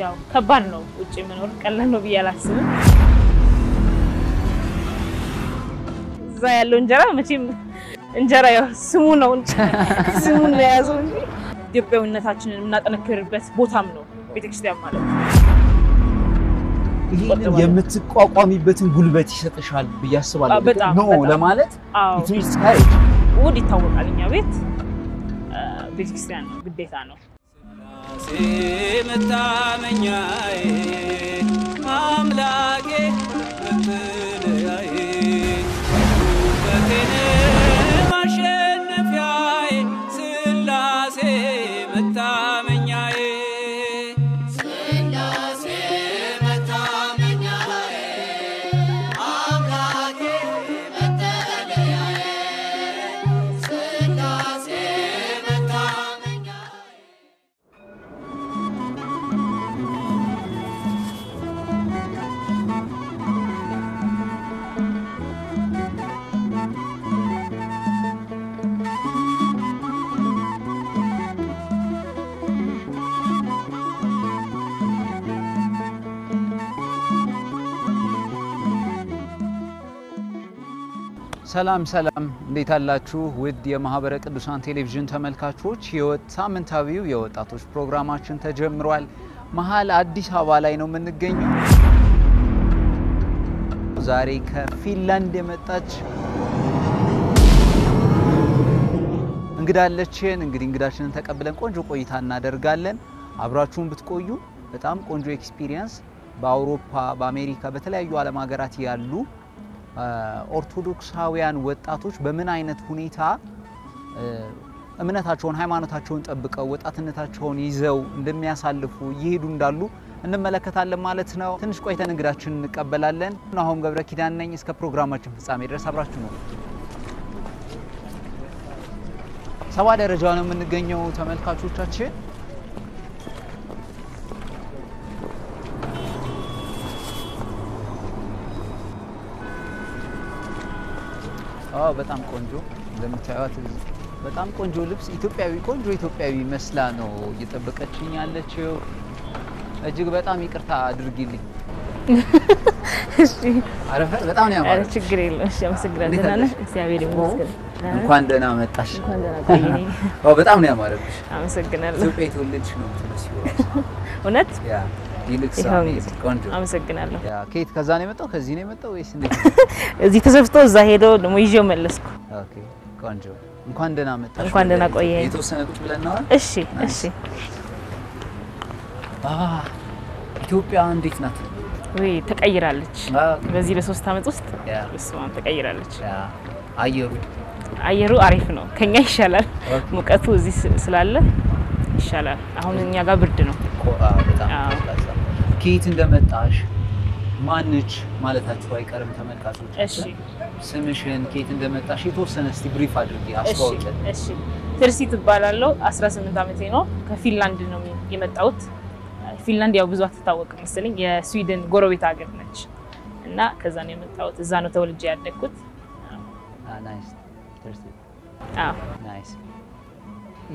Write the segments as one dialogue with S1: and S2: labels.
S1: ያው ከባድ ነው ውጪ መኖር ቀላል ነው ብያላስብ እዛ ያለው እንጀራ መቼም እንጀራ ያው ስሙ ነው ስሙን ያዘው እንጂ ኢትዮጵያዊነታችንን እናጠነክርበት ቦታም ነው ቤተክርስቲያን ማለት
S2: ይሄን የምትቋቋሚበትን ጉልበት ይሰጥሻል በያስባለሁ ነው ለማለት it needs courage
S1: ውድ ይታወቃል እኛ ቤት ቤተክርስቲያን ነው ግዴታ ነው
S3: መታመኛዬ አምላኬ መተለያዬ በከነ ማሸነፊያዬ ስላሴ መታመኛዬ ስላሴ መታመኛዬ አምላኬ መተለያዬ ስላሴ
S2: ሰላም እንዴት አላችሁ ውድ የማህበረ ቅዱሳን ቴሌቪዥን ተመልካቾች ህይወት ሳምንታዊው የወጣቶች ፕሮግራማችን ተጀምሯል መሃል አዲስ አበባ ላይ ነው የምንገኘው ዛሬ ከፊንላንድ የመጣች እንግዳለችን እንግዳችንን ተቀብለን ቆንጆ ቆይታ እናደርጋለን አብራችሁን ብትቆዩ በጣም ቆንጆ ኤክስፒሪየንስ በአውሮፓ በአሜሪካ በተለያዩ ዓለም ሀገራት ያሉ ኦርቶዶክሳውያን ወጣቶች በምን አይነት ሁኔታ እምነታቸውን ሃይማኖታቸውን ጠብቀው ወጣትነታቸውን ይዘው እንደሚያሳልፉ ይሄዱ እንዳሉ እንመለከታለን ማለት ነው ትንሽ ቆይተን እንግዳችንን እንቀበላለን ናሆም ገብረ ኪዳን ነኝ እስከ ፕሮግራማችን ፍጻሜ ድረስ አብራችሁ ነው ሰባ ደረጃው ነው የምንገኘው ተመልካቾቻችን በጣም ቆንጆ እንደምታዩት በጣም ቆንጆ ልብስ ኢትዮጵያዊ መስላ ነው እየተጠበቀችኝ ያለችው እጅግ በጣም ይቅርታ አድርጊልኝ እሺ አረፈ በጣም ነው ያማረ
S1: ችግር የለም እሺ አመሰግናለሁ እግዚአብሔር ይመስገን
S2: እንኳን ደህና መጣሽ
S1: እንኳን ደህና ቆየኝ
S2: በጣም ነው ያማረብሽ
S1: አመሰግናለሁ
S2: ኢትዮጵያ የተወለድሽ ነው ትመስለው
S1: እውነት
S2: ያ ይልክሳ ቆንጆ
S1: አመሰግናለሁ
S2: ያ ኬት ከዛ ነው የመጣው ከዚህ ነው የመጣው ወይስ እንዴት
S1: እዚህ ተሰፍቶ እዛ ሄዶ ደሞ ይዤው መለስኩ
S2: ኦኬ ቆንጆ እንኳን ደህና መጣሽ
S1: እንኳን ደህና ቆየኝ
S2: የተወሰነ ቁጭ ብለን ነው
S1: እሺ
S2: ኢትዮጵያ እንዴት ናት
S1: ወይ ተቀይራለች በዚህ በ3 አመት ውስጥ እሷን ተቀይራለች አየሩ አሪፍ ነው ከኛ ይሻላል ሙቀቱ እዚህ ስላለ ይሻላል አሁን እኛ ጋር ብርድ ነው
S2: በጣም ኬት እንደመጣሽ ማንች ማለታችሁ አይቀርም ተመልካቾች
S1: እሺ
S2: ስምሽን ኬት እንደመጣሽ የተወሰነ እስቲ ብሪፍ አድርጊ አስተዋውቂኝ
S1: እሺ ትርሲ ትባላለሁ 18 አመቴ ነው ከፊንላንድ ነው የመጣሁት ፊንላንድ ያው ብዙ አትታወቅም መሰለኝ የስዊድን ጎረቤት ሀገር ነች እና ከዛ ነው የመጣሁት እዛ ነው ተወልጄ ያደግኩት
S2: ናይስ ትርሲ ናይስ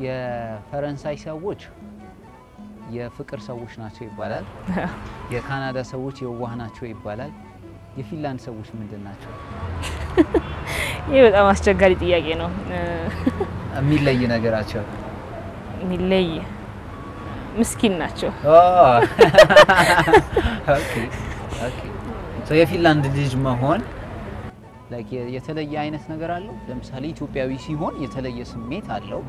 S2: የፈረንሳይ ሰዎች የፍቅር ሰዎች ናቸው ይባላል የካናዳ ሰዎች የዋህ ናቸው ይባላል የፊንላንድ ሰዎች ምንድን ናቸው
S1: ይሄ በጣም አስቸጋሪ ጥያቄ ነው
S2: የሚለይ ነገራቸው
S1: የሚለይ ምስኪን ናቸው
S2: ኦኬ የፊንላንድ ልጅ መሆን ላይክ የተለየ አይነት ነገር አለው ለምሳሌ ኢትዮጵያዊ ሲሆን የተለየ ስሜት አለው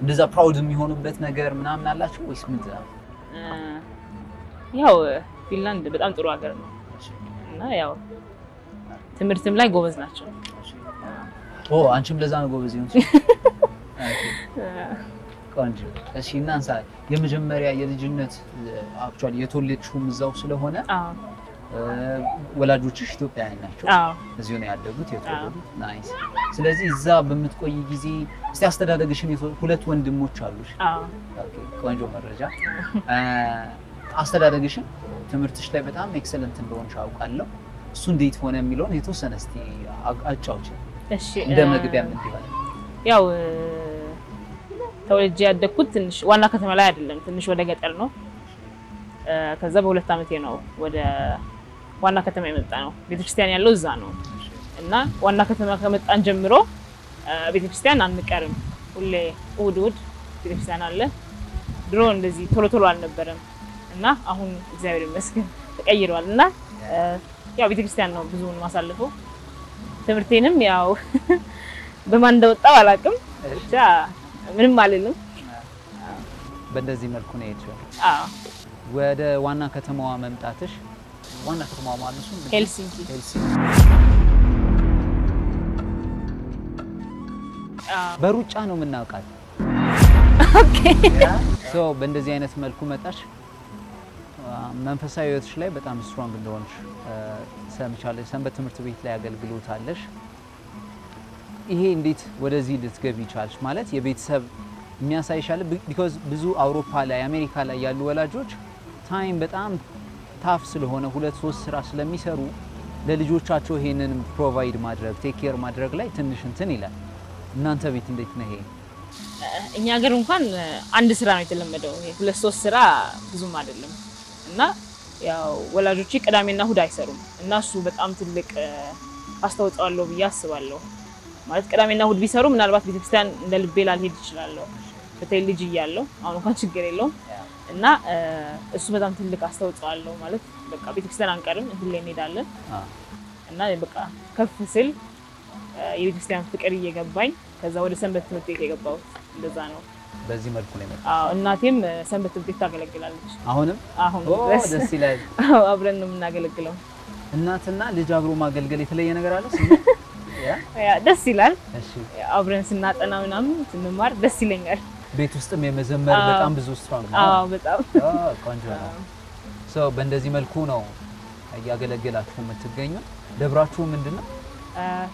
S2: እንደዛ ፕራውድ የሚሆኑበት ነገር ምናምን አላችሁ ወይስ ምንድን ነው
S1: ያው ፊንላንድ በጣም ጥሩ ሀገር ነው እና ያው ትምህርትም ላይ ጎበዝ ናቸው
S2: አንቺም ለዛ ነው ጎበዝ ይሁን ቆንጆ እሺ እናንሳ የመጀመሪያ የልጅነት አክቹአሊ የተወለድሽው እዛው ስለሆነ ወላጆችሽ ኢትዮጵያውያን ናቸው እዚሁ ነው ያደጉት የተወለዱት ናይስ ስለዚህ እዛ በመትቆይ ጊዜ እስቲ አስተዳደግሽን ሁለት ወንድሞች አሉሽ ኦኬ ቆንጆ መረጃ አስተዳደግሽን ትምህርትሽ ላይ በጣም ኤክሰለንት እንደሆንሽ አውቃለሁ እሱ እንዴት ሆነ የሚለውን የተወሰነ እስቲ አጫውቺ እሺ እንደመግቢያ ምን ይባላል
S1: ያው ተወልጄ ያደግኩት ትንሽ ዋና ከተማ ላይ አይደለም ትንሽ ወደ ገጠር ነው ከዛ በሁለት ዓመቴ ነው ወደ ዋና ከተማ የመጣ ነው ቤተክርስቲያን ያለው እዛ ነው እና ዋና ከተማ ከመጣን ጀምሮ ቤተክርስቲያን አንቀርም ሁሌ እሑድ ቤተክርስቲያን አለ ድሮ እንደዚህ ቶሎ አልነበረም እና አሁን እግዚአብሔር ይመስገን ተቀይሯል እና ያው ቤተክርስቲያን ነው ብዙውን ማሳልፈው ትምርቴንም ያው በማን እንደወጣው አላቅም ብቻ ምንም አልልም
S2: በእንደዚህ መልኩ ነው የሄድሽው
S1: አዎ
S2: ወደ ዋና ከተማዋ መምጣትሽ ዋና ከተማዋ ማለት ነው
S1: ሄልሲንኪ
S2: በሩጫ ነው የምናውቃት
S1: ኦኬ
S2: ሶ በእንደዚህ አይነት መልኩ መጣሽ መንፈሳዊ ህይወትሽ ላይ በጣም ስትሮንግ እንደሆንሽ ሰምቻለሁ ሰንበት ትምህርት ቤት ላይ አገልግሎት አለሽ ይሄ እንዴት ወደዚህ ልትገቢ ይቻልሽ ማለት የቤተሰብ የሚያሳይሻል because ብዙ አውሮፓ ላይ አሜሪካ ላይ ያሉ ወላጆች ታይም በጣም ታፍ ስለሆነ 2-3 ስራ ስለሚሰሩ ለልጆቻቸው ይሄንን ፕሮቫይድ ማድረግ ቴክ ኬር ማድረግ ላይ ትንሽ እንትን ይላል እናንተ ቤት እንዴት ነው ይሄ
S1: እኛ ሀገር እንኳን አንድ ስራ ነው የተለመደው ይሄ 2-3 ስራ ብዙም አይደለም እና ያው ወላጆች ቅዳሜና እሁድ አይሰሩም እና እሱ በጣም ትልቅ አስተዋጽኦ አለው ብዬ አስባለሁ ማለት ቅዳሜና እሁድ ቢሰሩ ምናልባት ቤተክርስቲያን እንደ ልቤ ላልሄድ ይችላልው በተለይ ልጅ እያለሁ አሁን እንኳን ችግር የለውም እና እሱ በጣም ትልቅ አስተዋጽኦ አለው ማለት በቃ ቤተክርስቲያን አንቀርም ሁሌ እንሄዳለን እና በቃ ከፍ ስል የቤተክርስቲያን ፍቅር እየገባኝ ከዛ ወደ ሰንበት ትምህርት ቤት የገባው እንደዛ ነው
S2: በዚህ መልኩ ነው የመጣው
S1: አዎ እናቴም ሰንበት ትምህርት ቤት ታገለግላለች
S2: አሁን ደስ ይላል
S1: አብረን ነው የምናገለግለው
S2: እናትና ልጅ አብሮ ማገልገል የተለየ ነገር አለ
S1: ያ ደስ ይላል እሺ አብረን ስናጠና ምናምን ስንማር ደስ ይለኛል
S2: ቤት ውስጥም የመዘመር በጣም ብዙ ስትሮንግ ነው
S1: አዎ በጣም
S2: ቆንጆ ነው ሶ በእንደዚህ መልኩ ነው ያገለገላችሁ የምትገኙ ደብራችሁ ምንድነው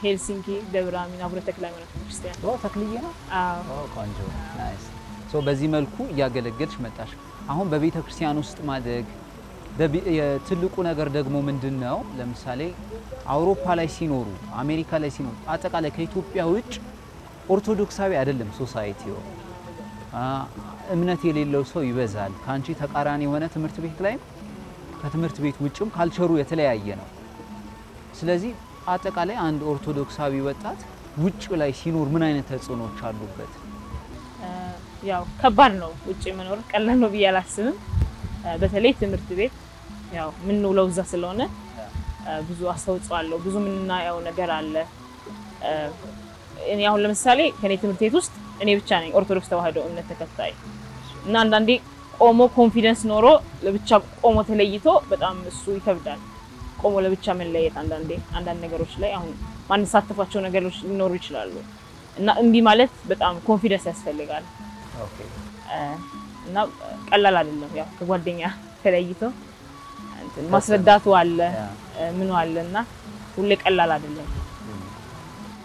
S1: ሄልሲንኪ ደብራሚና አቡነ ተክለ ሃይማኖት ክርስቲያን
S2: ተክልዬ ነው
S1: አዎ
S2: ቆንጆ ናይስ ሶ በዚህ መልኩ ያገለገልሽ መጣሽ አሁን በቤተ ክርስቲያን ውስጥ ማደግ የትልቁ ነገር ደግሞ ምንድነው ለምሳሌ አውሮፓ ላይ ሲኖሩ አሜሪካ ላይ ሲኖሩ አጠቃላይ ከኢትዮጵያ ውጭ ኦርቶዶክሳዊ አይደለም ሶሳይቲው እምነት የሌለው ሰው ይበዛል ካንቺ ተቃራኒ የሆነ ትምህርት ቤት ላይ ከትምህርት ቤት ውጭም ካልቸሩ የተለያየ ነው ስለዚህ አጠቃላይ አንድ ኦርቶዶክሳዊ ወጣት ውጭ ላይ ሲኖር ምን አይነት ተጽዕኖች አሉበት
S1: ያው ከባድ ነው ውጭ መኖር ቀላል ነው ብያላስብም በተለይ ትምህርት ቤት ያው ምን ነው ለውዛ ስለሆነ ብዙ አስተዋጽኦ አለው ብዙ ምንናየው ነገር አለ እኔ አሁን ለምሳሌ ከኔ ትምህርት ቤት ውስጥ እኔ ብቻ ነኝ ኦርቶዶክስ ተዋህዶ እምነት ተከታይ እና አንዳንዴ ቆሞ ኮንፊደንስ ኖሮ ለብቻ ቆሞ ተለይቶ በጣም እሱ ይከብዳል ቆሞ ለብቻ መለየት አንዳንድ ነገሮች ላይ አሁን ማንሳተፋቸው ነገሮች ሊኖሩ ይችላሉ እና እንቢ ማለት በጣም ኮንፊደንስ ያስፈልጋል
S2: ኦኬ
S1: እና ቀላል አይደለም ያው ከጓደኛ ተለይቶ ማስረዳቱ አለ ምን አለና ሁሌ ቀላል አይደለም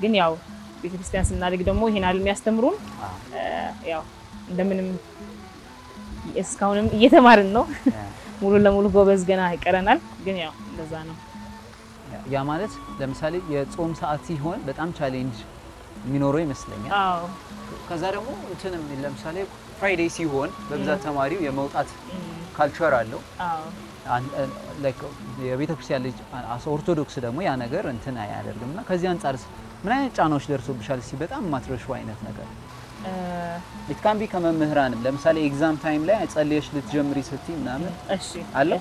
S1: ግን ያው ቤተክርስቲያን ስናድግ ደግሞ ይሄን አይደል የሚያስተምሩን ያው እንደምንም እስካሁንም እየተማርን ነው ሙሉ ለሙሉ ጎበዝ ገና ይቀረናል ግን ያው እንደዛ ነው
S2: ያ ማለት ለምሳሌ የጾም ሰዓት ሲሆን በጣም ቻሌንጅ የሚኖረው ይመስለኛል
S1: አዎ
S2: ከዛ ደግሞ እንትንም ለምሳሌ ፍራይዴይ ሲሆን በብዛት ተማሪው የመውጣት ካልቸር አለው
S1: አዎ
S2: ላይክ የቤተክርስቲያን ልጅ ኦርቶዶክስ ደግሞ ያ ነገር እንትን አያደርግምና ከዚህ አንፃር ምን አይነት ጫናዎች ደርሶብሻል እስቲ በጣም ማትረሹ አይነት ነገር it can be ከመምህራንም ለምሳሌ ኤግዛም ታይም ላይ ጸልየሽ ልትጀምሪ ስትይ ምናምን
S1: እሺ
S2: አለ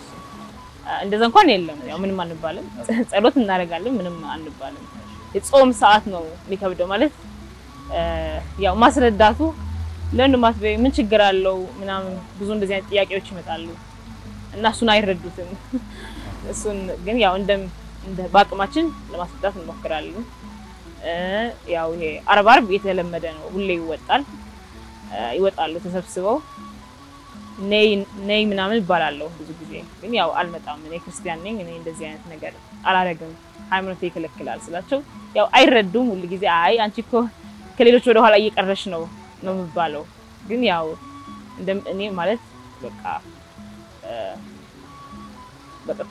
S1: እንደዛ እንኳን የለም ያው ምንም አንባልም ጸሎት እናደርጋለን ምንም አንባልም የጾም ሰዓት ነው የሚከብደው ማለት ያው ማስረዳቱ ለእንማት ምን ችግር አለው ምናምን ብዙ እንደዚህ አይነት ጥያቄዎች ይመጣሉ እና እሱን አይረዱትም እሱን ግን ያው እንደ ባቅማችን ለማስረዳት እንሞክራለን ያው ይሄ አርብ የተለመደ ነው ሁሌ ይወጣሉ ተሰብስበው ነይ ምናምን ይባላልው ብዙ ጊዜ ግን ያው አልመጣም እኔ ክርስቲያን ነኝ እኔ እንደዚህ አይነት ነገር አላረግም ሃይማኖቴ ይከለክላል ስላቸው ያው አይረዱም ሁሉ ጊዜ አይ አንቺ እኮ ከሌሎች ወደ ኋላ እየቀረሽ ነው የሚባለው ግን ያው እኔ ማለት በቃ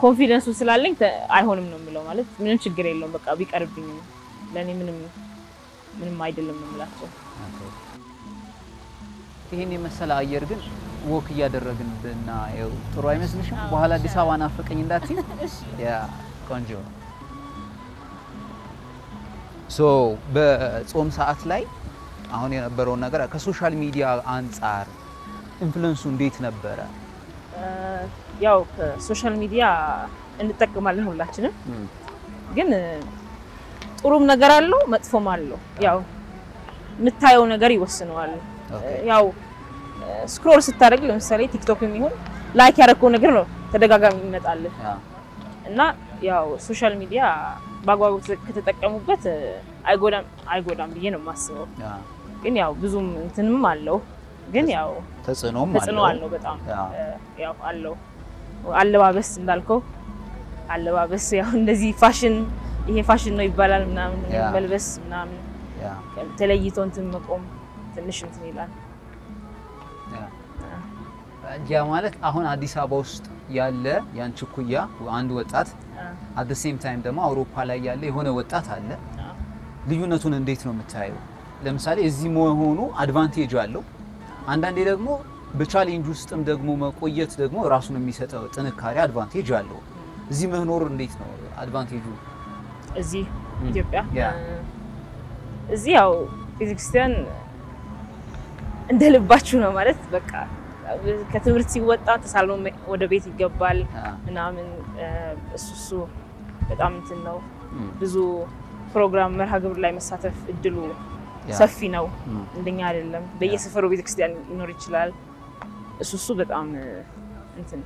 S1: ኮንፊደንሱ ስላለኝ አይሆንም ነው የሚለው ማለት ምንም ችግር የለውም በቃ ቢቀርብኝ ለኔ ምንም አይደለም ነው የምላቸው
S2: ይሄን የመሰለ አየር ግን ወክ እያደረግን ብናየው ጥሩ አይመስልሽም? በኋላ አዲስ አበባ ናፈቀኝ እንዳትይ። ያ ቆንጆ ነው። ሶ በጾም ሰዓት ላይ አሁን የነበረው ነገር ከሶሻል ሚዲያ አንፃር ኢንፍሉዌንሱ እንዴት ነበረ?
S1: ያው ከሶሻል ሚዲያ እንጠቀማለን ሁላችንም፣ ግን ጥሩም ነገር አለው መጥፎም አለው። ያው የምታየው ነገር ይወስነዋል። ያው ስክሮል ስታደርግ ለምሳሌ ቲክቶክም ይሁን ላይክ ያደረገው ነገር ነው ተደጋጋሚ ይመጣል እና ያው ሶሻል ሚዲያ በአግባቡ ከተጠቀሙበት አይጎዳም ብዬ ነው የማስበው። ግን ያው ብዙም እንትንም አለው፣ ግን ያው ተጽዕኖ አለው በጣም ያው አለው። አለባበስ እንዳልከው አለባበስ ያው እንደዚህ ፋሽን ይሄ ፋሽን ነው ይባላል ምናምን መልበስ ምናምን ተለይቶ እንትን መቆም ትንሽ እንትን ይላል።
S2: ያ ማለት አሁን አዲስ አበባ ውስጥ ያለ ያንቺ ኩያ አንድ ወጣት at the same time ደግሞ አውሮፓ ላይ ያለ የሆነ ወጣት አለ። ልዩነቱን እንዴት ነው የምታየው? ለምሳሌ እዚህ መሆኑ አድቫንቴጅ አለው፣ አንዳንዴ ደግሞ በቻሌንጅ ውስጥም ደግሞ መቆየት ደግሞ ራሱን የሚሰጠው ጥንካሬ አድቫንቴጅ አለው። እዚህ መኖር እንዴት ነው አድቫንቴጁ?
S1: እዚህ ኢትዮጵያ እዚህ ያው ቤተክርስቲያን እንደልባችሁ ነው ማለት በቃ ከትምህርት ሲወጣ ተሳልሞ ወደ ቤት ይገባል ምናምን እሱ በጣም እንትን ነው። ብዙ ፕሮግራም መርሃ ግብር ላይ መሳተፍ እድሉ ሰፊ ነው። እንደኛ አይደለም በየሰፈሩ ቤተክርስቲያን ይኖር ይችላል። እሱ በጣም እንትን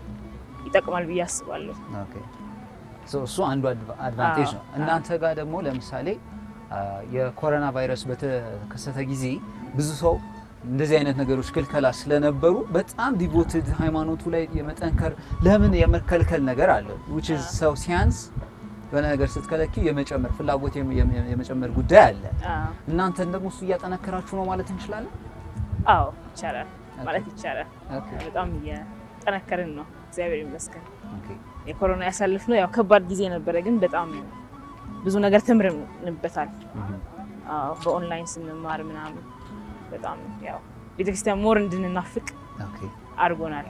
S1: ይጠቅማል ብዬ አስባለሁ።
S2: ኦኬ እሱ አንዱ አድቫንቴጅ ነው። እናንተ ጋር ደግሞ ለምሳሌ የኮሮና ቫይረስ በተከሰተ ጊዜ ብዙ ሰው እንደዚህ አይነት ነገሮች ክልከላ ስለነበሩ በጣም ዲቮትድ ሃይማኖቱ ላይ የመጠንከር ለምን የመከልከል ነገር አለ which is so science በነገር ስትከለኪ የመጨመር ፍላጎት የመጨመር ጉዳይ አለ። እናንተ ደግሞ እሱ እያጠነከራችሁ ነው ማለት እንችላለን?
S1: አዎ ይቻላል ማለት ይቻላል። በጣም እየጠነከርን ነው እግዚአብሔር ይመስገን። የኮሮና ያሳልፍነው ያው ከባድ ጊዜ ነበረ፣ ግን በጣም ብዙ ነገር ተምረንበታል። በኦንላይን ስንማር ምናምን በጣም ያው ቤተክርስቲያን ሞር እንድንናፍቅ አድርጎናል።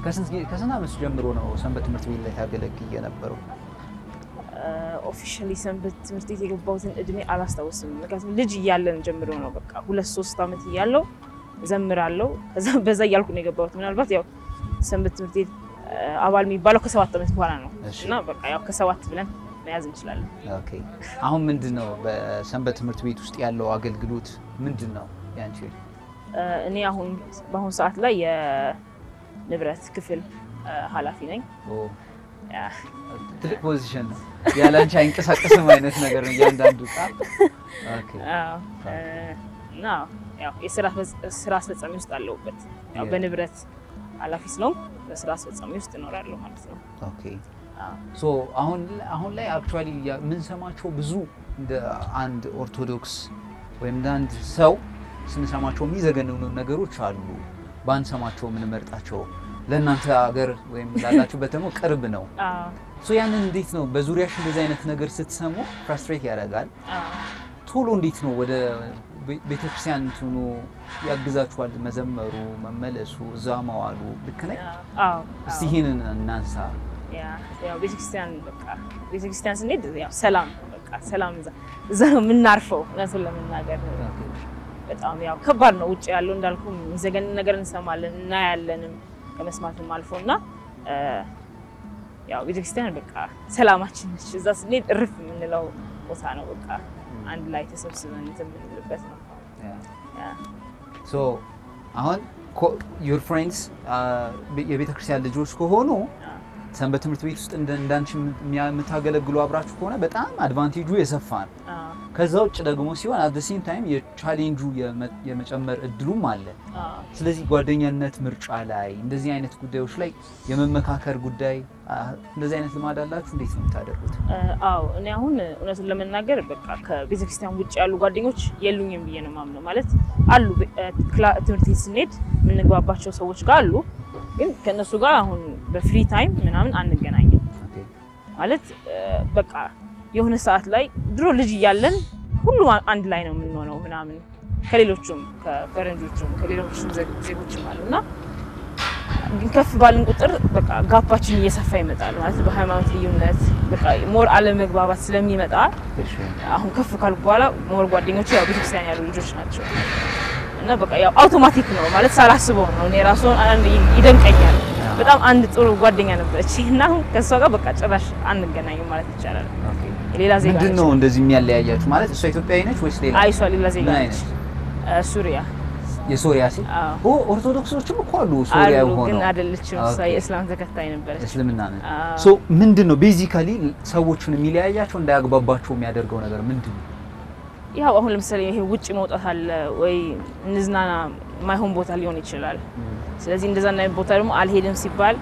S2: ከስንት ዓመት ጀምሮ ነው ሰንበት ትምህርት ቤት ላይ ታገለግል የነበረው?
S1: ኦፊሻሊ ሰንበት ትምህርት ቤት የገባሁትን እድሜ አላስታውስም። ምክንያቱም ልጅ እያለን ጀምሮ ነው በቃ 2-3 ዓመት እያለሁ ዘምራለሁ። ከዛ በዛ እያልኩ ነው የገባሁት። ምናልባት ያው ሰንበት ትምህርት ቤት አባል የሚባለው ከ7 ዓመት በኋላ ነው እና በቃ ያው ከ7 ብለን መያዝ እንችላለን።
S2: ኦኬ አሁን ምንድነው በሰንበት ትምህርት ቤት ውስጥ ያለው አገልግሎት ምንድነው ያንቺ?
S1: እኔ አሁን በአሁን ሰዓት ላይ የንብረት ክፍል ኃላፊ ነኝ።
S2: ትልቅ ፖዚሽን ነው። ያላንቺ አይንቀሳቀስም አይነት ነገር ነው ያንዳንዱ ጣ። ኦኬ
S1: እና ያው የስራ አስፈጻሚ ውስጥ አለሁበት። ያው በንብረት ኃላፊ ስለሆንኩ በስራ አስፈጻሚ ውስጥ እኖራለሁ ማለት ነው።
S2: ኦኬ ሶ አሁን ላይ አክቹአሊ ምን ሰማቸው ብዙ እንደ አንድ ኦርቶዶክስ ወይም አንድ ሰው ስንሰማቸው የሚዘገንኑ ነገሮች አሉ። ባንሰማቸው ምን መርጣቸው ለእናንተ ሀገር ወይም ላላችሁበት ደግሞ ቅርብ ነው። ሶ ያንን እንዴት ነው በዙሪያሽ እንደዚህ አይነት ነገር ስትሰሙ ፍራስትሬት ያደርጋል? ቶሎ እንዴት ነው ወደ ቤተክርስቲያን እንትኑ ያግዛችኋል? መዘመሩ፣ መመለሱ፣ እዛ መዋሉ ልክ ነኝ? እስቲ ይሄንን እናንሳ።
S1: ያው ቤተክርስቲያን ስንሄድ ያው ሰላም በቃ ሰላም እዛ ነው የምናርፈው። እውነቱን ለመናገር በጣም ያው ከባድ ነው። ውጭ ያለው እንዳልኩ የሚዘገን ነገር እንሰማለን እና ያለንም ከመስማትም አልፎና ያው ቤተክርስቲያን በቃ ሰላማችን ነች። እዛ ስንሄድ እርፍ የምንለው ቦታ ነው። በቃ አንድ ላይ ተሰብስበን የምንልበት ነው።
S2: ሶ አሁን your friends የቤተክርስቲያን ልጆች ከሆኑ ሰንበት ትምህርት ቤት ውስጥ እንዳንቺ የምታገለግሉ አብራችሁ ከሆነ በጣም አድቫንቴጁ የሰፋ ነው። ከዛ ውጭ ደግሞ ሲሆን at the same time የቻሌንጁ የመጨመር እድሉም አለ። ስለዚህ ጓደኛነት ምርጫ ላይ እንደዚህ አይነት ጉዳዮች ላይ የመመካከር ጉዳይ እንደዚህ አይነት ልማድ አላችሁ? እንዴት ነው የምታደርጉት?
S1: አዎ እኔ አሁን እውነቱን ለመናገር በቃ ከቤተክርስቲያን ውጭ ያሉ ጓደኞች የሉኝም ብዬ ነው የማምነው። ማለት አሉ ትምህርት ቤት ስንሄድ የምንግባባቸው ሰዎች ጋር አሉ፣ ግን ከነሱ ጋር አሁን በፍሪ ታይም ምናምን አንገናኝም። ማለት በቃ የሆነ ሰዓት ላይ ድሮ ልጅ እያለን ሁሉ አንድ ላይ ነው የምንሆነው ምናምን፣ ከሌሎቹም ከፈረንጆቹም ከሌሎቹም ዜጎችም አሉና ግን ከፍ ባልን ቁጥር በቃ ጋፓችን እየሰፋ ይመጣል ማለት በሃይማኖት ልዩነት በቃ ሞር አለመግባባት ስለሚመጣ አሁን ከፍ ካልኩ በኋላ ሞር ጓደኞቼ ያው ቤተክርስቲያን ያሉ ልጆች ናቸው እና በቃ ያው አውቶማቲክ ነው ማለት ሳላስበው ነው እኔ ራሱን ይደንቀኛል በጣም አንድ ጥሩ ጓደኛ ነበረች እና ከሷ ጋር በቃ ጭራሽ አንገናኝም ማለት ይቻላል ሌላ ዜጋ
S2: ምንድነው እንደዚህ የሚያለያያችሁ ማለት እሷ ኢትዮጵያዊ ነች ወይስ ሌላ
S1: አይሷ ሌላ ዜጋ ነች ሱሪያ
S2: የሶሪያ ሲ ኦርቶዶክሶችም እኮ አሉ ሶሪያ ሆኖ
S1: ግን አይደለችም እሷ የእስላም ተከታይ ነበረች
S2: እስልምና ነው ሶ ምንድነው ቤዚካሊ ሰዎችን የሚለያያቸው እንዳያግባባቸው የሚያደርገው ነገር ምንድነው
S1: ያው አሁን ለምሳሌ ይሄ ውጪ መውጣት አለ ወይ እንዝናና ማይሆን ቦታ ሊሆን ይችላል ስለዚህ እንደዛ እና ቦታ ደግሞ አልሄድም ሲባል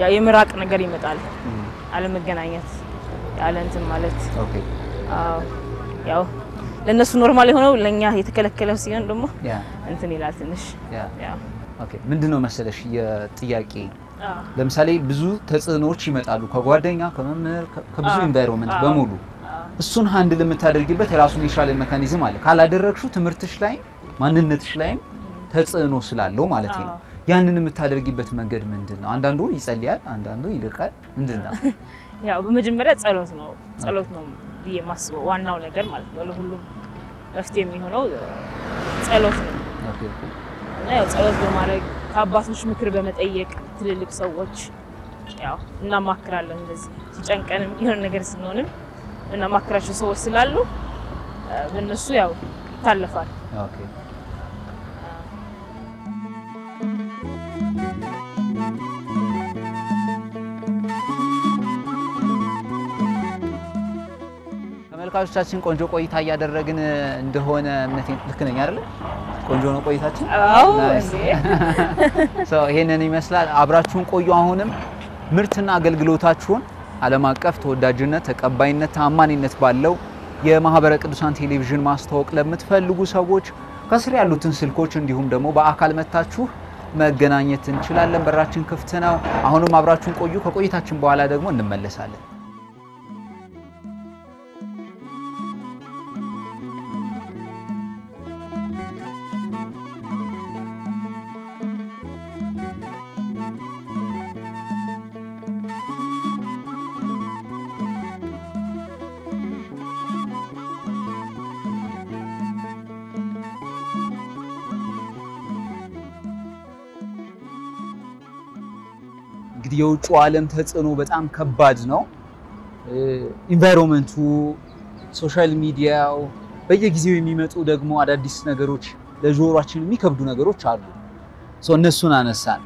S1: ያው የምራቅ ነገር ይመጣል አለመገናኘት ያለ እንትን ማለት
S2: ኦኬ
S1: ያው ለነሱ ኖርማል የሆነው ለኛ የተከለከለው ሲሆን ደግሞ እንትን ይላል ትንሽ
S2: ያ ኦኬ ምንድነው መሰለሽ የጥያቄ ለምሳሌ ብዙ ተጽዕኖዎች ይመጣሉ ከጓደኛ ከመምህር ከብዙ ኢንቫይሮንመንት በሙሉ እሱን ሃንድል የምታደርጊበት የራሱን የሻለ ሜካኒዝም አለ ካላደረግሽው ትምርትሽ ላይ ማንነትሽ ላይ ተጽዕኖ ስላለው ማለት ነው ያንን የምታደርጊበት መንገድ ምንድነው አንዳንዱ ይጸልያል አንዳንዱ ይልቃል ምንድነው
S1: ያው በመጀመሪያ ጸሎት ነው የማስበው ዋናው ነገር ማለት ነው ለሁሉም መፍትሄ የሚሆነው ጸሎት ነው
S2: ኦኬ
S1: ያው ጸሎት በማድረግ ከአባቶች ምክር በመጠየቅ ትልልቅ ሰዎች ያው እናማክራለን እንደዚህ ሲጨንቀንም የሆነ ነገር ስንሆንም እናማክራቸው ሰዎች ስላሉ በእነሱ ያው ይታለፋል
S2: ኦኬ ተመልካቾቻችን ቆንጆ ቆይታ ያደረግን እንደሆነ እምነቴ ልክ ነኝ አይደል ቆንጆ ነው ቆይታችን
S1: አዎ
S2: ይሄንን ይመስላል አብራችሁን ቆዩ አሁንም ምርትና አገልግሎታችሁን ዓለም አቀፍ ተወዳጅነት ተቀባይነት ታማኝነት ባለው የማህበረ ቅዱሳን ቴሌቪዥን ማስተዋወቅ ለምትፈልጉ ሰዎች ከስር ያሉትን ስልኮች እንዲሁም ደግሞ በአካል መታችሁ መገናኘት እንችላለን በራችን ክፍት ነው አሁንም አብራችሁን ቆዩ ከቆይታችን በኋላ ደግሞ እንመለሳለን እንግዲህ የውጭው ዓለም ተጽዕኖ በጣም ከባድ ነው ኢንቫይሮንመንቱ ሶሻል ሚዲያው በየጊዜው የሚመጡ ደግሞ አዳዲስ ነገሮች ለጆሮአችን የሚከብዱ ነገሮች አሉ እነሱን አነሳን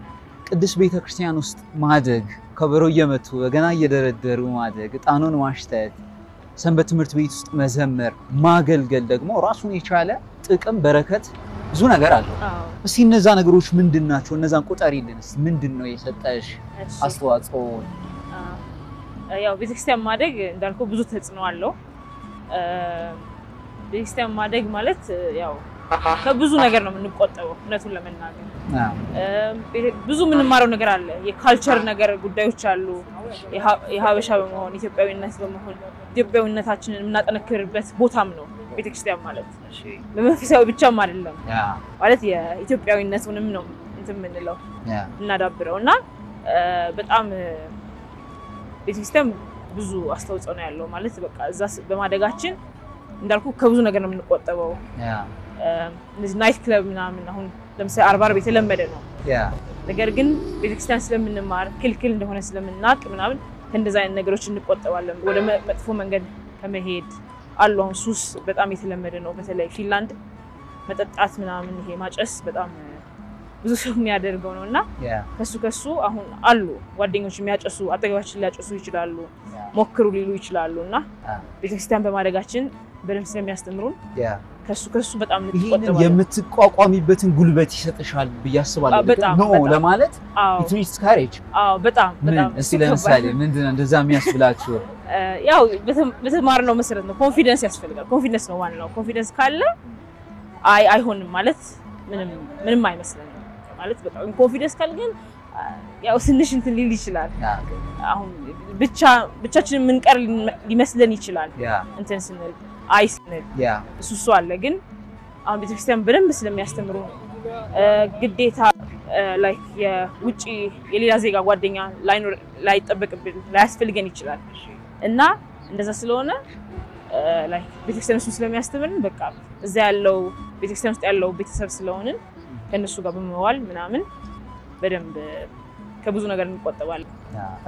S2: ቅዱስ ቤተክርስቲያን ውስጥ ማደግ ከበሮ እየመቱ ገና እየደረደሩ ማደግ ጣኑን ማሽተት ሰንበት ትምህርት ቤት ውስጥ መዘመር ማገልገል ደግሞ ራሱን የቻለ ጥቅም በረከት ብዙ ነገር አለው እስቲ እነዛ ነገሮች ምንድናቸው እነዛን ቁጠሪልንስ ምንድነው የሰጠሽ አስተዋጽኦ
S1: ያው ቤተክርስቲያን ማደግ እንዳልኩ ብዙ ተጽዕኖ አለው ቤተክርስቲያን ማደግ ማለት ያው ከብዙ ነገር ነው የምንቆጠበው እነቱን ለመናገር ብዙ ምንማረው ነገር አለ የካልቸር ነገር ጉዳዮች አሉ የሀበሻ በመሆን ኢትዮጵያዊነት በመሆን ኢትዮጵያዊነታችንን እናጠነክርበት ቦታም ነው ቤተክርስቲያን ማለት በመንፈሳዊ ብቻም አይደለም ማለት የኢትዮጵያዊነቱንም ነው እንትን ምንለው እናዳብረውና በጣም ቤተክርስቲያን ብዙ አስተዋጽኦ ነው ያለው ማለት በቃ እዛ በማደጋችን እንዳልኩ ከብዙ ነገር ነው የምንቆጠበው እነዚህ ናይት ክለብ ምናምን አሁን ለምሳሌ አርባር ቤት የተለመደ ነው ነገር ግን ቤተክርስቲያን ስለምንማር ክልክል እንደሆነ ስለምናቅ ምናምን እንደዛ አይነት ነገሮች እንቆጠባለን ወደ መጥፎ መንገድ ከመሄድ አሉ አሁን ሱስ በጣም የተለመደ ነው በተለይ ፊንላንድ መጠጣት ምናምን ይሄ ማጨስ በጣም ብዙ ሰው የሚያደርገው ነውና ከሱ አሁን አሉ ጓደኞች የሚያጨሱ አጠገባችን ሊያጨሱ ይችላሉ ሞክሩ ሊሉ ይችላሉና ቤተክርስቲያን በማደጋችን በደንብ ስለሚያስተምሩን ከሱ በጣም
S2: ልትቆጠባለህ የምትቋቋሚበትን ጉልበት ይሰጥሻል በያስባለሁ ነው ለማለት it means courage በጣም እስቲ ለምሳሌ ምንድነው እንደዛ የሚያስብላችሁ
S1: ያው በተማርነው መሰረት ነው ኮንፊደንስ ያስፈልጋል ኮንፊደንስ ነው ዋናው ኮንፊደንስ ካለ አይሆንም ማለት ምንም አይመስልም ማለት በጣም ኮንፊደንስ ካለ ግን ያው ስንሽ እንትን ሊል ይችላል አሁን ብቻችን ምንቀር ሊመስለን ይችላል እንትን ስንል አይስነል እሱ አለ ግን አሁን ቤተክርስቲያን በደንብ ስለሚያስተምሩ ግዴታ ላይክ የውጪ የሌላ ዜጋ ጓደኛ ላይጠበቅብን ላያስፈልገን ይችላል እና እንደዛ ስለሆነ ላይክ ቤተክርስቲያን እሱ ስለሚያስተምርን በቃ እዛ ያለው ቤተክርስቲያን ውስጥ ያለው ቤተሰብ ስለሆነን ከነሱ ጋር በመዋል ምናምን በደንብ ከብዙ ነገር እንቆጠባለን።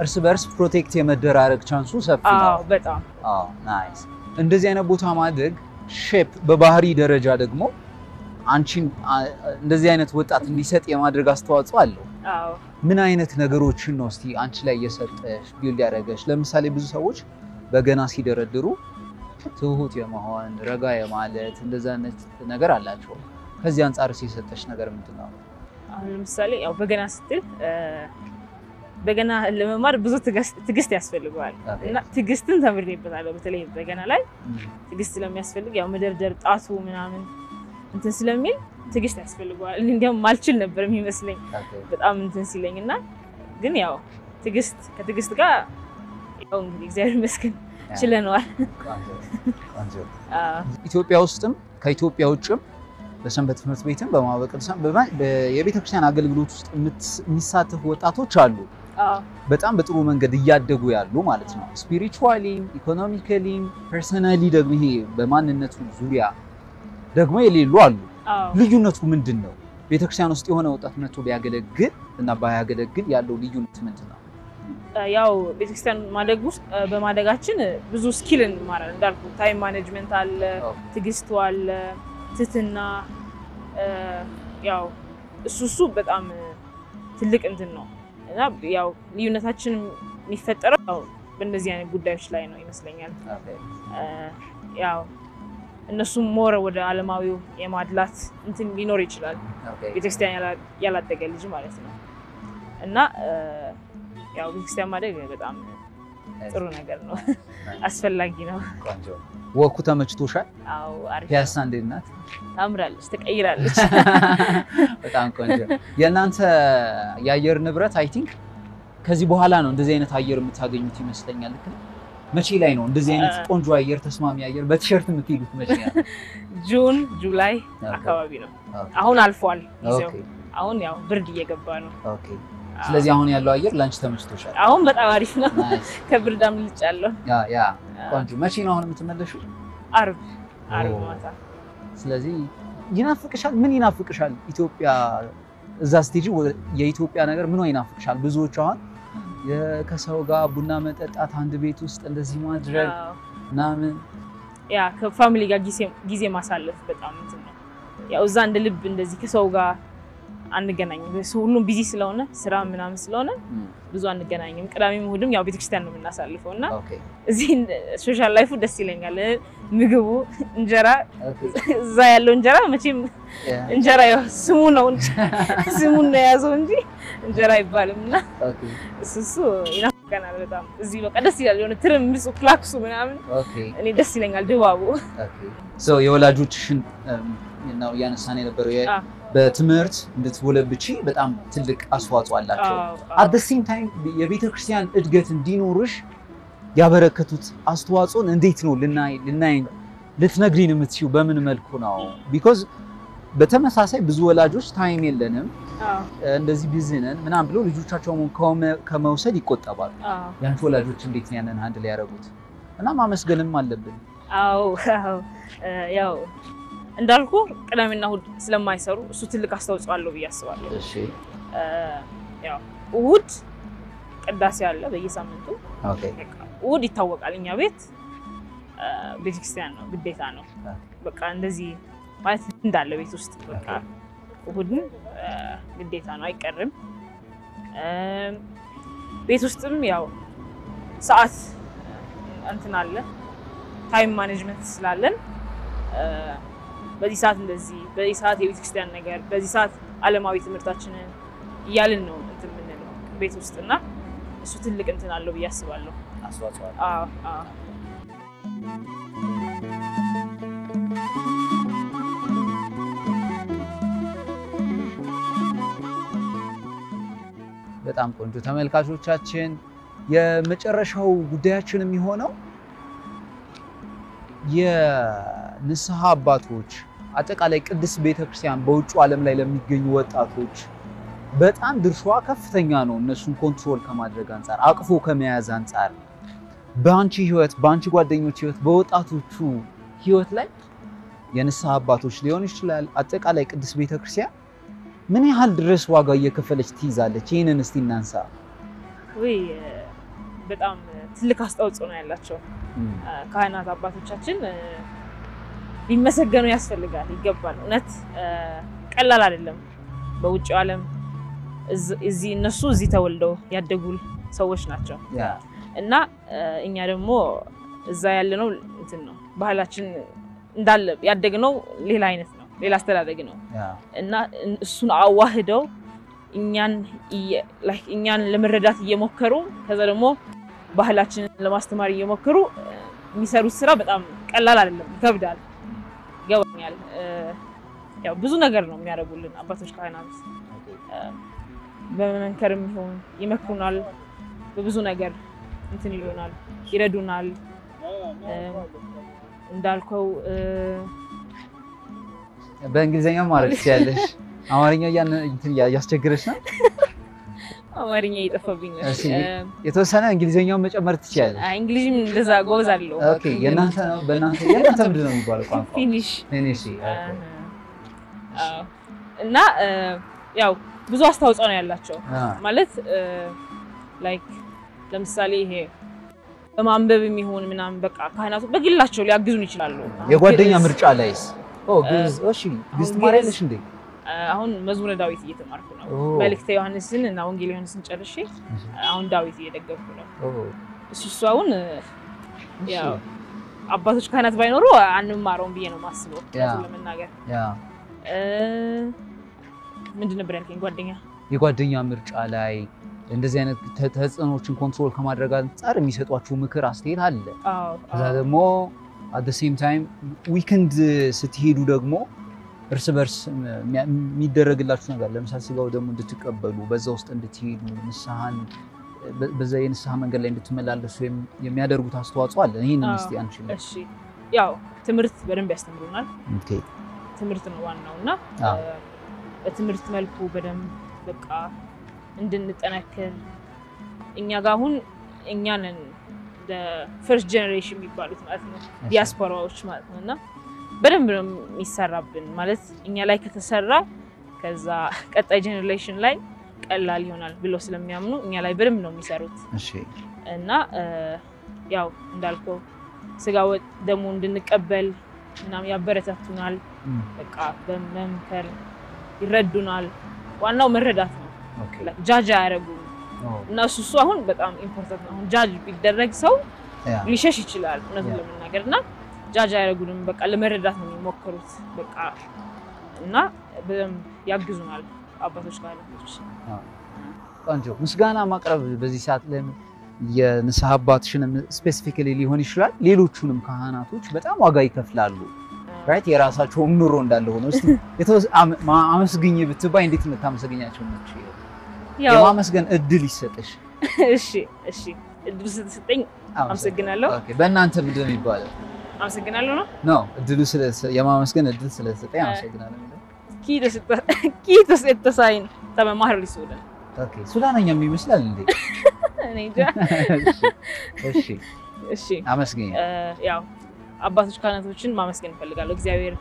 S2: እርስ በርስ ፕሮቴክት የመደራረግ ቻንሱ ሰፊ ነው።
S1: በጣም
S2: ናይስ። እንደዚህ አይነት ቦታ ማድረግ ሼፕ በባህሪ ደረጃ ደግሞ አንቺን እንደዚህ አይነት ወጣት እንዲሰጥ የማድረግ አስተዋጽኦ አለው። ምን አይነት ነገሮችን ነው እስቲ አንቺ ላይ የሰጠሽ ቢልድ ያደረገሽ? ለምሳሌ ብዙ ሰዎች በገና ሲደረድሩ ትሁት የመሆን ረጋ የማለት እንደዛ አይነት ነገር አላቸው። ከዚህ አንፃር የሰጠሽ ነገር ምንድነው?
S1: አሁን ለምሳሌ ያው በገና ስትል በገና ለመማር ብዙ ትግስት ያስፈልጋል እና ትግስትን ተምሬበታለሁ። በተለይ በገና ላይ ትግስት ስለሚያስፈልግ ያው መደርደር ጣቱ ምናምን እንትን ስለሚል ትግስት ያስፈልጋል። እንደውም ማልችል ነበር የሚመስለኝ በጣም እንትን ሲለኝና ግን ያው ከትግስት ጋር ያው እንግዲህ እግዚአብሔር ይመስገን ችለናል።
S2: ኢትዮጵያ ውስጥም ከኢትዮጵያ ውጭም በሰንበት ትምህርት ቤትም በማበቀልሳም የቤተክርስቲያን አገልግሎት ውስጥ የሚሳተፉ ወጣቶች አሉ። በጣም በጥሩ መንገድ እያደጉ ያሉ ማለት ነው። ስፒሪቹዋሊ፣ ኢኮኖሚካሊ፣ ፐርሰናሊ ደግሞ ይሄ በማንነቱ ዙሪያ ደግሞ የሌሉ አሉ። ልዩነቱ ምንድነው? ቤተክርስቲያን ውስጥ የሆነ ወጣት መጥቶ ቢያገለግል እና ባያገለግል ያለው ልዩነት ምንድነው?
S1: ያው ቤተክርስቲያን ማደግ ውስጥ በማደጋችን ብዙ ስኪል እንማራለን። እንዳልኩ ታይም ማኔጅመንት አለ፣ ትግስቱ አለ፣ ትትና ያው እሱ በጣም ትልቅ እንትን ነው እና ያው ልዩነታችን የሚፈጠረው በእንደዚህ አይነት ጉዳዮች ላይ ነው ይመስለኛል። ያው እነሱም ሞር ወደ ዓለማዊው የማድላት እንትን ሊኖር ይችላል ቤተክርስቲያን ያላደገ ልጅ ማለት ነው እና ያው ቤተክርስቲያን ማደግ በጣም ጥሩ ነገር ነው፣ አስፈላጊ ነው።
S2: ወኩ ተመችቶሻል?
S1: አዎ አሪፍ።
S2: ፒያሳ እንዴት ናት?
S1: ታምራለች፣ ተቀይራለች።
S2: በጣም ቆንጆ። የእናንተ የአየር ንብረት አይ ቲንክ ከዚህ በኋላ ነው እንደዚህ አይነት አየር የምታገኙት ይመስለኛል። ልክ ነው? መቼ ላይ ነው እንደዚህ አይነት ቆንጆ አየር ተስማሚ አየር በቲሸርት የምትሄዱት መቼ ነው?
S1: ጁን ጁላይ አካባቢ ነው። አሁን አልፏል ጊዜው። አሁን ያው ብርድ እየገባ ነው።
S2: ኦኬ። ስለዚህ አሁን ያለው አየር ላንቺ ተመችቶሻል?
S1: አሁን በጣም አሪፍ ነው። ከብርድ አምልጫለሁ።
S2: ያ ቆንጆ። መቼ ነው አሁን የምትመለሺው?
S1: አርብ ማታ።
S2: ስለዚህ ይናፍቅሻል? ምን ይናፍቅሻል? ኢትዮጵያ እዛ ስቴጅ የኢትዮጵያ ነገር ምን ይናፍቅሻል? ብዙዎች አሁን ከሰው ጋር ቡና መጠጣት አንድ ቤት ውስጥ እንደዚህ ማድረግ ምናምን
S1: ያ ከፋሚሊ ጋር ጊዜ ማሳለፍ በጣም እንትን ነው። ያው እዛ እንደ ልብ እንደዚህ ከሰው ጋር አንገናኝም። ሁሉም ቢዚ ስለሆነ ስራ ምናምን ስለሆነ ብዙ አንገናኝም። ቅዳሜም እሑድም ያው ቤተክርስቲያን ነው የምናሳልፈውና እዚህ ሶሻል ላይፉ ደስ ይለኛል። ምግቡ እንጀራ እዛ ያለው እንጀራ መቼም እንጀራ ያው ስሙን ነው የያዘው እንጂ እንጀራ አይባልምና እሱ ይናፍቀናል በጣም። እዚህ በቃ ደስ ይላል። የሆነ ትርምሱ ክላክሱ ምናምን እኔ ደስ ይለኛል ድባቡ።
S2: የወላጆችሽን ነው ያነሳን የነበረው በትምህርት እንድትወለብቺ በጣም ትልቅ አስተዋጽኦ አላቸው። at the same time የቤተክርስቲያን እድገት እንዲኖርሽ ያበረከቱት አስተዋጽኦን እንዴት ነው ልናይ ልትነግሪን የምትችይው? በምን መልኩ ነው? because በተመሳሳይ ብዙ ወላጆች ታይም የለንም እንደዚህ ቢዚ ነን ምናምን ብለው ልጆቻቸውን ከመውሰድ ይቆጠባሉ። ያንቺ ወላጆች እንዴት ነው ያንን ሃንድል ያደረጉት? እና ማመስገንም አለብን።
S1: ያው እንዳልኩ ቅዳሜና እሑድ ስለማይሰሩ እሱ ትልቅ አስተዋጽኦ አለው ብዬ አስባለሁ።
S2: እሺ
S1: ያው እሑድ ቅዳሴ አለ በየሳምንቱ።
S2: ኦኬ።
S1: እሑድ ይታወቃል እኛ ቤት ቤተክርስቲያን ነው ግዴታ ነው። በቃ እንደዚህ ማለት እንዳለ ቤት ውስጥ በቃ እሑድን ግዴታ ነው አይቀርም። ቤት ውስጥም ያው ሰዓት እንትን አለ ታይም ማኔጅመንት ስላለን በዚህ ሰዓት እንደዚህ በዚህ ሰዓት የቤተክርስቲያን ነገር በዚህ ሰዓት ዓለማዊ ትምህርታችንን እያልን ነው እንትን የምንለው ቤት ውስጥና እሱ ትልቅ እንትን አለው ብዬ አስባለሁ።
S2: አስተዋጽኦ በጣም ቆንጆ። ተመልካቾቻችን የመጨረሻው ጉዳያችን የሚሆነው የንስሐ አባቶች አጠቃላይ ቅድስት ቤተክርስቲያን በውጭ ዓለም ላይ ለሚገኙ ወጣቶች በጣም ድርሻዋ ከፍተኛ ነው። እነሱን ኮንትሮል ከማድረግ አንፃር አቅፎ ከመያዝ አንፃር በአንቺ ህይወት በአንቺ ጓደኞች ህይወት በወጣቶቹ ህይወት ላይ የንስሐ አባቶች ሊሆን ይችላል አጠቃላይ ቅድስት ቤተክርስቲያን ምን ያህል ድረስ ዋጋ እየከፈለች ትይዛለች? ይሄንን እስቲ እናንሳ።
S1: ወይ በጣም ትልቅ አስተዋጽኦ ነው ያላቸው ካህናት አባቶቻችን ሊመሰገኑ ያስፈልጋል ይገባል። እውነት ቀላል አይደለም። በውጭ ዓለም እዚህ እነሱ እዚህ ተወልደው ያደጉ ሰዎች ናቸው እና እኛ ደግሞ እዛ ያለነው እንትን ነው ባህላችን እንዳለ ያደግነው ሌላ አይነት ነው ሌላ አስተዳደግ ነው እና እሱን አዋህደው እኛን ለመረዳት እየሞከሩ ከዛ ደግሞ ባህላችንን ለማስተማር እየሞከሩ የሚሰሩት ስራ በጣም ቀላል አይደለም ይከብዳል ይገባኛል። ያው ብዙ ነገር ነው የሚያደርጉልን አባቶች ካህናት በመንከርም ይሁን ይመክሩናል በብዙ ነገር እንትን ይሉናል ይረዱናል። እንዳልከው
S2: በእንግሊዘኛ ማለት ያለሽ አማርኛ እንትን ያስቸግረሽ ነው?
S1: አማርኛ ይጠፋብኝ ነው።
S2: እሺ የተወሰነ እንግሊዘኛውን መጨመር ትችያለሽ?
S1: እንግሊዝም እንደዛ ጎበዝ አለው።
S2: ኦኬ የናንተ ነው በእናንተ ምንድን ነው የሚባለው ቋንቋ?
S1: ፊኒሽ እና ያው ብዙ አስተዋጽኦ ነው ያላቸው ማለት ላይክ ለምሳሌ ይሄ በማንበብ የሚሆን ምናምን በቃ ካህናቱ በግላቸው ሊያግዙን ይችላሉ።
S2: የጓደኛ ምርጫ ላይስ እሺ ግዝ ማሪያለሽ እንዴ?
S1: አሁን መዝሙረ ዳዊት እየተማርኩ ነው። መልእክተ ዮሐንስን እና ወንጌል ዮሐንስን ጨርሼ አሁን ዳዊት እየደገፍኩ ነው። እሱ አሁን ያው አባቶች ካህናት ባይኖሩ አንማረውም ብዬ ነው ማስበው ለመናገር። ምንድን ነበር ያልከኝ ጓደኛ?
S2: የጓደኛ ምርጫ ላይ እንደዚህ አይነት ተጽዕኖችን ኮንትሮል ከማድረግ አንፃር የሚሰጧችሁ ምክር አስተያየት አለ። ከዛ ደግሞ at the same time ዊክንድ ስትሄዱ ደግሞ እርስ በርስ የሚደረግላችሁ ነገር ለምሳሌ ስጋው ደግሞ እንድትቀበሉ በዛ ውስጥ እንድትሄዱ ንስሐን በዛ የንስሐ መንገድ ላይ እንድትመላለሱ የሚያደርጉት አስተዋጽኦ አለ። ይሄንን እስቲ አንቺ
S1: እሺ ያው ትምህርት በደንብ ያስተምሩናል።
S2: ኦኬ
S1: ትምህርት ነው ዋናውና በትምህርት መልኩ በደንብ በቃ እንድንጠነክር እኛ ጋር አሁን እኛንን the first generation የሚባሉት ማለት ነው ዲያስፖራዎች ማለት ነውና በደንብ ነው የሚሰራብን ማለት እኛ ላይ ከተሰራ ከዛ ቀጣይ ጀነሬሽን ላይ ቀላል ይሆናል ብሎ ስለሚያምኑ እኛ ላይ በደንብ ነው የሚሰሩት።
S2: እሺ
S1: እና ያው እንዳልከው ስጋው ደሙ እንድንቀበል ምናምን ያበረታቱናል። በቃ በመምከር ይረዱናል። ዋናው መረዳት ነው። ጃጅ አያረጉም እና እሱ አሁን በጣም ኢምፖርታንት ነው። አሁን ጃጅ ቢደረግ ሰው ሊሸሽ ይችላል እውነቱን ለመናገርና ጃጅ አያረጉንም። በቃ ለመረዳት ነው የሚሞክሩት በቃ እና በደንብ ያግዙናል አባቶች ካህናቶች።
S2: ቆንጆ ምስጋና ማቅረብ በዚህ ሰዓት የንስሐ አባትሽንም ስፔሲፊካሊ ሊሆን ይችላል ሌሎቹንም ካህናቶች በጣም ዋጋ ይከፍላሉ ራይት የራሳቸው ኑሮ እንዳለ ሆኖ እስቲ አመስግኝ ብትባይ እንዴት የምታመሰግኛቸው ነች? የማመስገን እድል ይሰጥሽ።
S1: እሺ እድል ስለተሰጠኝ አመሰግናለሁ።
S2: ኦኬ በእናንተ ምንድን ነው የሚባለው?
S1: አመሰግናለሁ
S2: ነው እድሉ የማመስገን እድል ስለተሰጠኝ አመሰግናለሁ።
S1: ኪቶስ የተሳይን ተመማር ሊሶደን
S2: ኦኬ ሱዳንኛም ይመስላል እንዴ?
S1: እኔ እንጃ። እሺ አመስግኝ። ያው አባቶች ካህናቶችን ማመስገን ፈልጋለሁ። እግዚአብሔር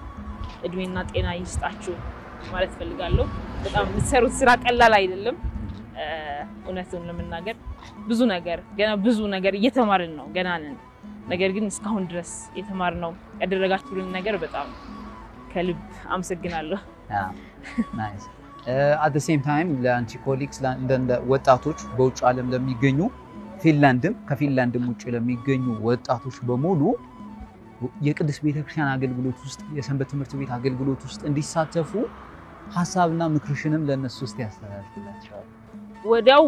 S1: እድሜና ጤና ይስጣችሁ ማለት ፈልጋለሁ። በጣም የምትሰሩት ስራ ቀላል አይደለም። እውነቱን ለመናገር ብዙ ነገር እየተማርን ነው ገና ነን። ነገር ግን እስካሁን ድረስ የተማርነው ያደረጋችሁልን ነገር በጣም ከልብ አመሰግናለሁ።
S2: ናይስ at the same time ለአንቺ ኮሊግስ እንደ ወጣቶች በውጭ ዓለም ለሚገኙ ከፊንላንድም ውጭ ለሚገኙ ወጣቶች በሙሉ የቅድስት ቤተክርስቲያን አገልግሎት ውስጥ የሰንበት ትምህርት ቤት አገልግሎት ውስጥ እንዲሳተፉ ሐሳብና ምክርሽንም ለነሱ ውስጥ ያስተላልፍላቸው።
S1: ወዲያው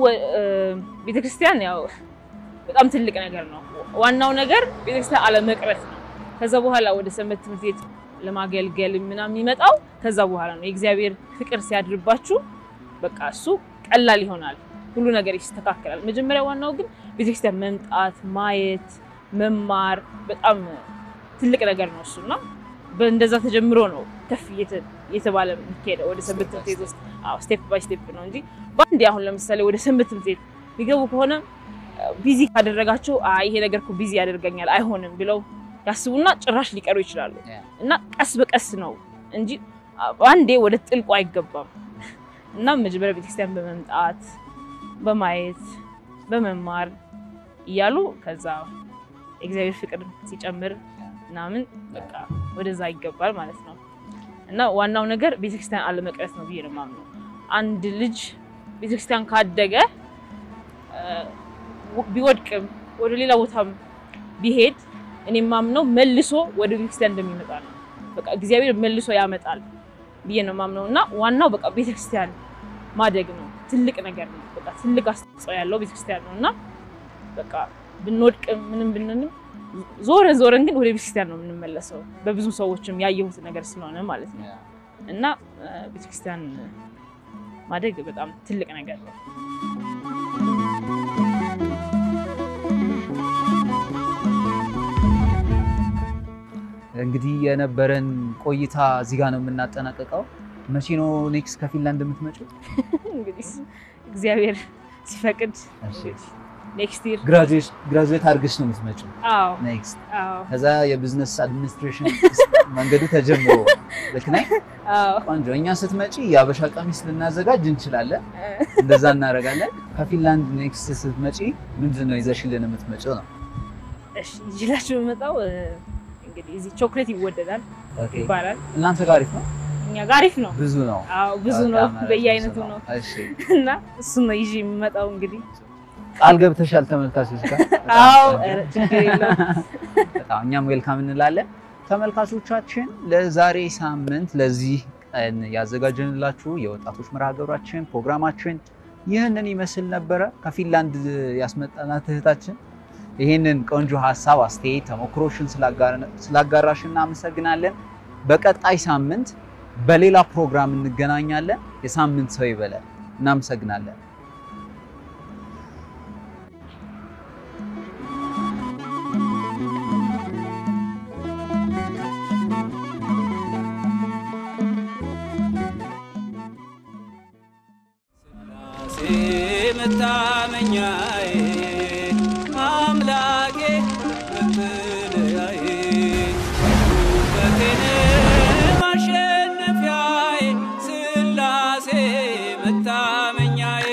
S1: ቤተክርስቲያን ያው በጣም ትልቅ ነገር ነው። ዋናው ነገር ቤተክርስቲያን አለመቅረት ነው። ከዛ በኋላ ወደ ሰንበት ትምህርት ቤት ለማገልገል ምናምን የሚመጣው ከዛ በኋላ ነው። የእግዚአብሔር ፍቅር ሲያድርባችሁ በቃ እሱ ቀላል ይሆናል፣ ሁሉ ነገር ይስተካከላል። መጀመሪያ ዋናው ግን ቤተክርስቲያን መምጣት፣ ማየት፣ መማር በጣም ትልቅ ነገር ነው እሱና በእንደዛ ተጀምሮ ነው ከፍ የተባለ የሚካሄደው ወደ ሰንበት ትምህርት ቤት ውስጥ ስቴፕ ባይ ስቴፕ ነው እንጂ ባንዴ አሁን ለምሳሌ ወደ ሰንበት ትምህርት ቤት ቢገቡ ከሆነ ቢዚ ካደረጋቸው ይሄ ነገር እኮ ቢዚ ያደርገኛል አይሆንም ብለው ያስቡና ጭራሽ ሊቀሩ ይችላሉ እና ቀስ በቀስ ነው እንጂ ባንዴ ወደ ጥልቁ አይገባም እና መጀመሪያ ቤተክርስቲያን በመምጣት በማየት በመማር ይያሉ ከዛ እግዚአብሔር ፍቅር ሲጨምር ናምን በቃ ወደዛ ይገባል ማለት ነው እና ዋናው ነገር ቤተክርስቲያን አለመቅረት ነው ብዬ ነው ማምነው አንድ ልጅ ቤተክርስቲያን ካደገ ቢወድቅም ወደ ሌላ ቦታም ቢሄድ እኔ ማምነው መልሶ ወደ ቤተክርስቲያን እንደሚመጣ ነው በቃ እግዚአብሔር መልሶ ያመጣል ብዬ ነው ማምነውና ዋናው በቃ ቤተክርስቲያን ማደግ ነው ትልቅ ነገር ነው በቃ ትልቅ አስተዋጽኦ ያለው ቤተክርስቲያን ነውና በቃ ብንወድቅ ምንም ብንንም ዞረን ግን ወደ ቤተክርስቲያን ነው የምንመለሰው በብዙ ሰዎችም ያየሁት ነገር ስለሆነ ማለት ነው እና ቤተክርስቲያን ማደግ በጣም ትልቅ ነገር ነው
S2: እንግዲህ የነበረን ቆይታ እዚህ ጋር ነው የምናጠናቀቀው መቼ ነው ኔክስት ከፊንላንድ የምትመጪው
S1: እንግዲህ እግዚአብሔር ሲፈቅድ ኔክስት ይር
S2: ግራጁዌት አድርገሽ ነው የምትመጪው ኔክስት ከዛ የቢዝነስ አድሚኒስትሬሽን መንገዱ ተጀምሮ ለክናይ ቆንጆ እኛ ስትመጪ ያበሻ ቀሚስ ልናዘጋጅ እንችላለን እንደዛ እናረጋለን ከፊንላንድ ኔክስት ስትመጪ ምንድነው ይዘሽልን የምትመጪው ነው
S1: እሺ ይላችሁ መጣው እንግዲህ እዚህ ቾኮሌት ይወደዳል ይባላል
S2: እናንተ ጋሪፍ ነው
S1: እኛ ጋሪፍ ነው
S2: ብዙ ነው
S1: ብዙ ነው በየአይነቱ ነው እሺ እና እሱ ነው ይዤ የምመጣው እንግዲህ
S2: ቃል ገብተሻል ተመልካቾች ጋር
S1: ችግር የለም
S2: በጣም እኛም ዌልካም እንላለን ተመልካቾቻችን ለዛሬ ሳምንት ለዚህ ቀን ያዘጋጀንላችሁ የወጣቶች መርሃግብራችን ፕሮግራማችን ይህንን ይመስል ነበር ከፊንላንድ ያስመጣናት እህታችን ይሄንን ቆንጆ ሐሳብ አስተያየት ተሞክሮሽን ስላጋራሽና አመሰግናለን በቀጣይ ሳምንት በሌላ ፕሮግራም እንገናኛለን የሳምንት ሰው ይበላል እናመሰግናለን
S3: መታመኛዬ አምላኬ መጠለያዬ ውበቴን ማሸነፊያዬ ስላሴ መታመኛዬ